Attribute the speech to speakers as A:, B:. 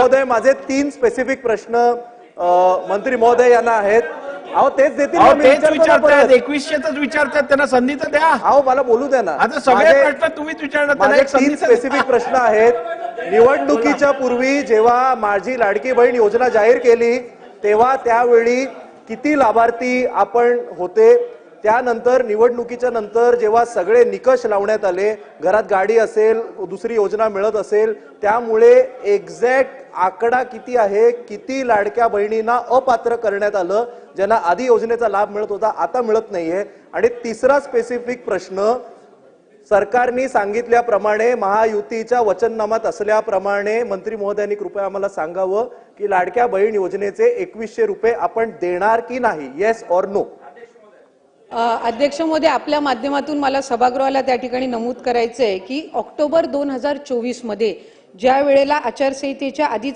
A: महोदय, माझे 3 स्पेसिफिक प्रश्न मंत्री महोदय यांना आहेत. अहो तेच देतील ना, मी
B: तेच
A: विचारतो ना
B: विचारतात,
A: परत.
B: 2100च विचारतात, त्यांना संधी तर द्या.
A: अहो मला बोलू द्या ना.
B: आता सगळे
A: माझे-
B: प्रश्न तुम्हीच विचारणार, त्यांना
A: माझे
B: एक संधी
A: 3
B: तर द्या.
A: स्पेसिफिक प्रश्न आहेत. निवडणुकीच्या पूर्वी जेव्हा माझी लाडकी बहीण योजना जाहीर केली तेव्हा त्यावेळी किती लाभार्थी आपण होते? त्यानंतर निवडणुकीच्या नंतर जेव्हा सगळे निकष लावण्यात आले, घरात गाडी असेल, दुसरी योजना मिळत असेल, त्यामुळे एक्झॅक्ट आकडा किती आहे, किती लाडक्या बहिणींना अपात्र करण्यात आलं, ज्यांना आधी योजनेचा लाभ मिळत होता आता मिळत नाहीये? आणि तिसरा स्पेसिफिक प्रश्न, सरकारने सांगितल्याप्रमाणे महायुतीच्या वचननामात असल्याप्रमाणे मंत्री महोदयांनी कृपया आम्हाला सांगावं की लाडक्या बहीण योजनेचे 2100 रुपये आपण देणार की नाही? Yes or no?
C: अध्यक्ष महोदय, आपल्या माध्यमातून मला सभागृहाला त्या ठिकाणी नमूद करायचंय की ऑक्टोबर 2024 मध्ये ज्या वेळेला आचारसंहितेच्या आधी